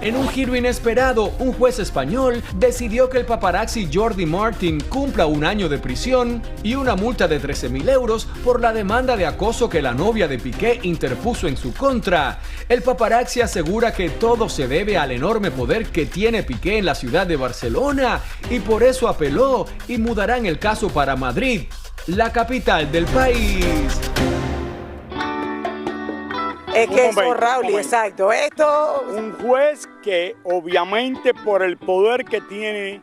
En un giro inesperado, un juez español decidió que el paparazzi Jordi Martín cumpla 1 año de prisión y una multa de 13.000 euros por la demanda de acoso que la novia de Piqué interpuso en su contra. El paparazzi asegura que todo se debe al enorme poder que tiene Piqué en la ciudad de Barcelona y por eso apeló y mudarán el caso para Madrid, la capital del país. Es que eso, Raúl, exacto. Esto... Un juez que obviamente por el poder que tiene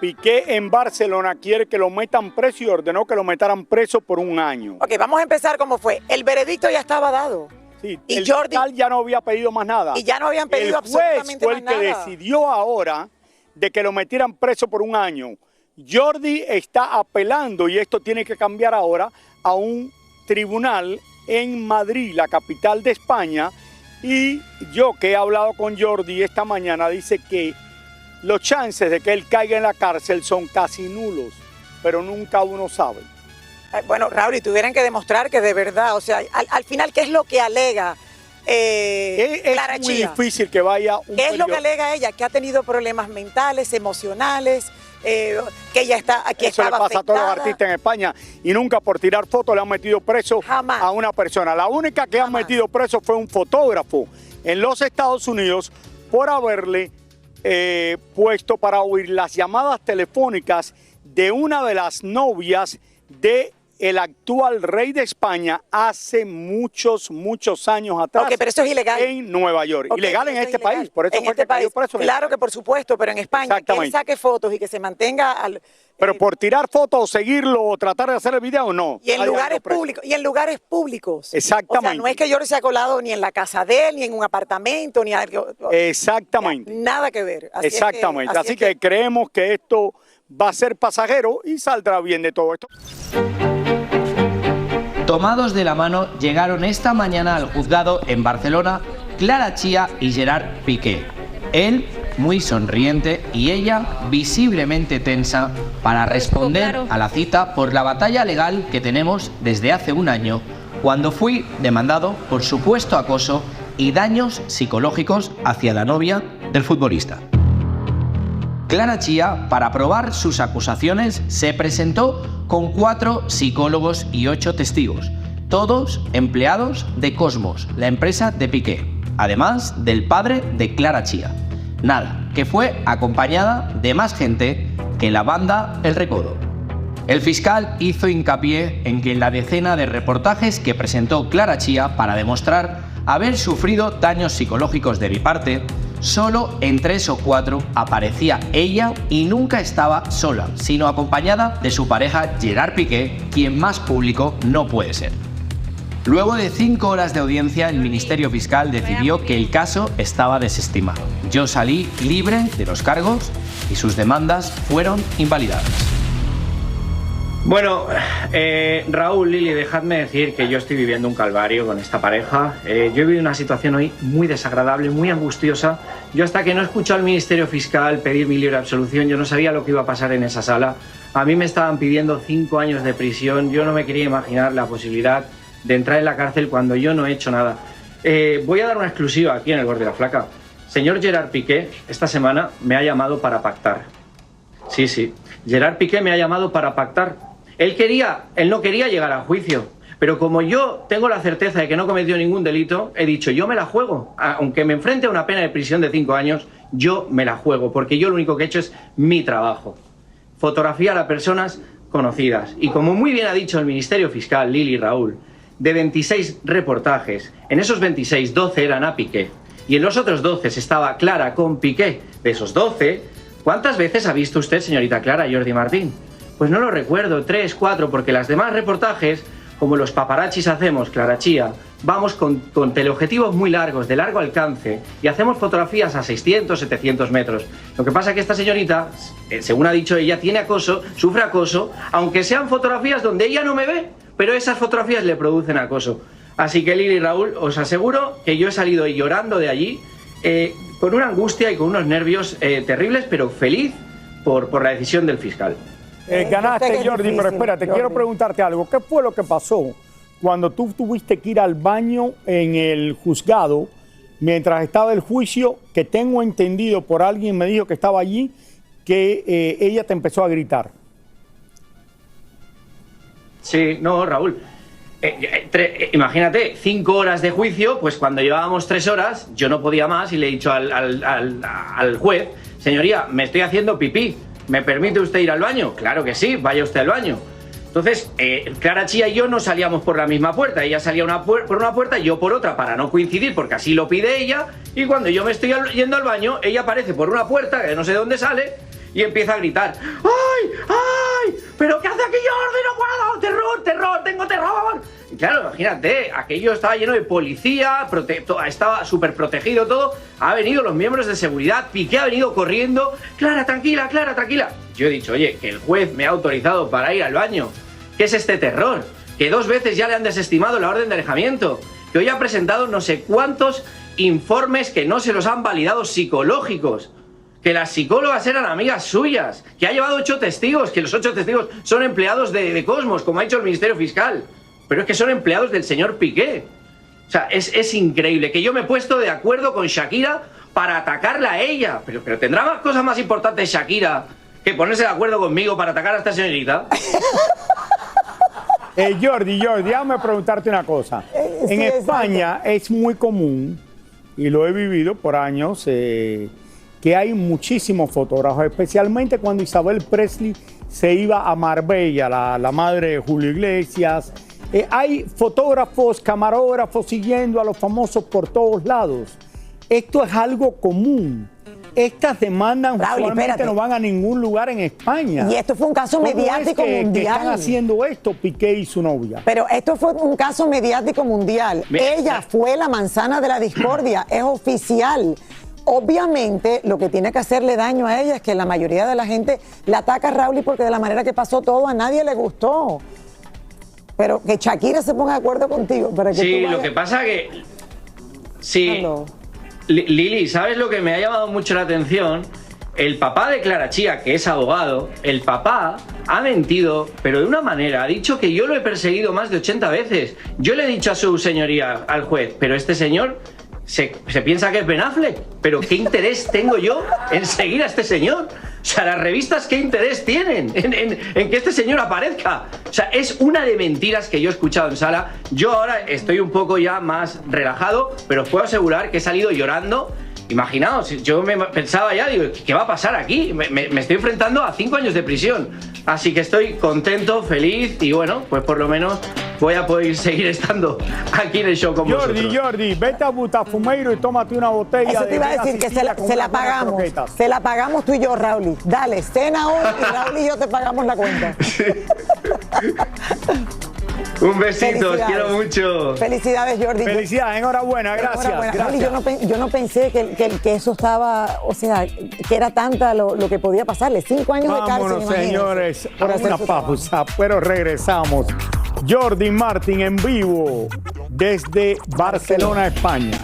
Piqué en Barcelona quiere que lo metan preso y ordenó que lo metieran preso por 1 año. Ok, vamos a empezar como fue. El veredicto ya estaba dado. Sí, y el Jordi fiscal ya no había pedido más nada. Y ya no habían pedido absolutamente más nada. El juez fue el que decidió ahora de que lo metieran preso por 1 año. Jordi está apelando y esto tiene que cambiar ahora a un tribunal en Madrid, la capital de España, y yo que he hablado con Jordi esta mañana dice que los chances de que él caiga en la cárcel son casi nulos, pero nunca uno sabe. Bueno, Raúl, y tuvieran que demostrar que de verdad, o sea, al final, ¿qué es lo que alega Clara Es muy Chía? difícil que vaya un ¿Qué es lo que alega ella? Que ha tenido problemas mentales, emocionales, que ella está aquí. Eso le pasa afectada. a todos los artistas en España y nunca por tirar fotos le han metido preso Jamás. a una persona. La única que han metido preso fue un fotógrafo en los Estados Unidos por haberle puesto para oír las llamadas telefónicas de una de las novias de el actual rey de España hace muchos años atrás. Ok, pero eso es ilegal. En Nueva York. Okay, ilegal en este país, por eso en fue este que cayó país. preso. Claro que por supuesto, pero en España, que él saque fotos y que se mantenga pero por tirar fotos o seguirlo o tratar de hacer el video, no. Y en lugares públicos. Y en lugares públicos. Exactamente. O sea, no es que Jordi se ha colado ni en la casa de él, ni en un apartamento, ni algo. Exactamente. Nada que ver. Exactamente. Así que creemos que esto va a ser pasajero y saldrá bien de todo esto. Tomados de la mano, llegaron esta mañana al juzgado en Barcelona Clara Chía y Gerard Piqué. Él muy sonriente y ella visiblemente tensa para responder a la cita por la batalla legal que tenemos desde hace 1 año, cuando fui demandado por supuesto acoso y daños psicológicos hacia la novia del futbolista. Clara Chía, para probar sus acusaciones, se presentó con 4 psicólogos y 8 testigos, todos empleados de Cosmos, la empresa de Piqué, además del padre de Clara Chía. Nada, que fue acompañada de más gente que la banda El Recodo. El fiscal hizo hincapié en que en la decena de reportajes que presentó Clara Chía para demostrar haber sufrido daños psicológicos de mi parte, solo en 3 o 4 aparecía ella y nunca estaba sola, sino acompañada de su pareja Gerard Piqué, quien más público no puede ser. Luego de 5 horas de audiencia, el Ministerio Fiscal decidió que el caso estaba desestimado. Yo salí libre de los cargos y sus demandas fueron invalidadas. Bueno, Raúl, Lili, dejadme decir que yo estoy viviendo un calvario con esta pareja. Yo he vivido una situación hoy muy desagradable, muy angustiosa. Yo hasta que no escuché al Ministerio Fiscal pedir mi libre absolución, yo no sabía lo que iba a pasar en esa sala. A mí me estaban pidiendo 5 años de prisión. Yo no me quería imaginar la posibilidad de entrar en la cárcel cuando yo no he hecho nada. Voy a dar una exclusiva aquí en El Gordo y la Flaca. Señor Gerard Piqué, esta semana me ha llamado para pactar. Sí, Gerard Piqué me ha llamado para pactar. Él no quería llegar a juicio, pero como yo tengo la certeza de que no cometió ningún delito, he dicho, yo me la juego. Aunque me enfrente a una pena de prisión de 5 años, yo me la juego, porque yo lo único que he hecho es mi trabajo. Fotografiar a personas conocidas. Y como muy bien ha dicho el Ministerio Fiscal, Lili y Raúl, de 26 reportajes, en esos 26, 12 eran a Piqué. Y en los otros 12 estaba Clara con Piqué. De esos 12, ¿cuántas veces ha visto usted, señorita Clara, a Jordi Martín? Pues no lo recuerdo, 3, 4, porque las demás reportajes, como los paparazzis hacemos, Clara Chía, vamos con teleobjetivos muy largos, de largo alcance, y hacemos fotografías a 600, 700 metros. Lo que pasa es que esta señorita, según ha dicho ella, tiene acoso, sufre acoso, aunque sean fotografías donde ella no me ve, pero esas fotografías le producen acoso. Así que Lili y Raúl, os aseguro que yo he salido llorando de allí con una angustia y con unos nervios terribles, pero feliz por la decisión del fiscal. Ganaste, Jordi, pero espérate, quiero preguntarte algo. ¿Qué fue lo que pasó cuando tú tuviste que ir al baño en el juzgado mientras estaba el juicio, que tengo entendido por alguien me dijo que estaba allí, que ella te empezó a gritar. Sí, no, Raúl. Imagínate, 5 horas de juicio, pues cuando llevábamos 3 horas, yo no podía más y le he dicho al juez, señoría, me estoy haciendo pipí, ¿me permite usted ir al baño? Claro que sí, vaya usted al baño. Entonces, Clara Chía y yo no salíamos por la misma puerta, ella salía por una puerta y yo por otra para no coincidir, porque así lo pide ella, y cuando yo me estoy yendo al baño, ella aparece por una puerta, que no sé de dónde sale, y empieza a gritar, ¡ay, ay! ¿Pero qué hace aquí Jordi? ¡No puedo! ¡Terror, terror! ¡Tengo terror! Y claro, imagínate, aquello estaba lleno de policía, estaba súper protegido todo, ha venido los miembros de seguridad, Piqué ha venido corriendo, Clara, tranquila, Clara, tranquila. Yo he dicho, oye, que el juez me ha autorizado para ir al baño. ¿Qué es este terror? Que 2 veces ya le han desestimado la orden de alejamiento, que hoy ha presentado no sé cuántos informes que no se los han validado psicológicos, que las psicólogas eran amigas suyas, que ha llevado 8 testigos, que los 8 testigos son empleados de Cosmos, como ha dicho el Ministerio Fiscal, pero es que son empleados del señor Piqué. O sea, es increíble que yo me he puesto de acuerdo con Shakira para atacarla a ella, pero ¿tendrá más cosas más importantes Shakira que ponerse de acuerdo conmigo para atacar a esta señorita? Jordi, déjame preguntarte una cosa. En España es muy común, y lo he vivido por años, que hay muchísimos fotógrafos, especialmente cuando Isabel Presley se iba a Marbella, la madre de Julio Iglesias. Hay fotógrafos, camarógrafos siguiendo a los famosos por todos lados. Esto es algo común. Estas demandas usualmente no van a ningún lugar en España. Y esto fue un caso mediático mundial. Que están haciendo esto Piqué y su novia. Pero esto fue un caso mediático mundial. Ella fue la manzana de la discordia, es oficial. Obviamente, lo que tiene que hacerle daño a ella es que la mayoría de la gente la ataca a Raúl, porque de la manera que pasó todo a nadie le gustó. Pero que Shakira se ponga de acuerdo contigo. Para que sí, lo que pasa que... Sí. Hello. Lili, ¿sabes lo que me ha llamado mucho la atención? El papá de Clara Chía, que es abogado, el papá ha mentido, pero de una manera, ha dicho que yo lo he perseguido más de 80 veces. Yo le he dicho a su señoría, al juez, pero este señor se piensa que es Ben Affleck, pero ¿qué interés tengo yo en seguir a este señor? O sea, las revistas, ¿qué interés tienen en que este señor aparezca? O sea, es una de mentiras que yo he escuchado en sala. Yo ahora estoy un poco ya más relajado, pero os puedo asegurar que he salido llorando. Imaginaos, yo me pensaba ya, digo, ¿qué va a pasar aquí? Me estoy enfrentando a 5 años de prisión. Así que estoy contento, feliz y bueno, pues por lo menos voy a poder seguir estando aquí en el show con vosotros. Jordi, vete a Butafumeiro y tómate una botella. Eso te iba a decir, que se la pagamos. Se la pagamos tú y yo, Raúl. Dale, cena hoy y Raúl y yo te pagamos la cuenta. Sí. Un besito, os quiero mucho. Felicidades, Jordi. Felicidades, enhorabuena, gracias. Gracias. Yo no pensé que eso estaba, o sea, que era tanta lo que podía pasarle. 5 años de cárcel, vámonos, señores, a una pausa, pero regresamos. Jordi Martin en vivo desde Barcelona, España.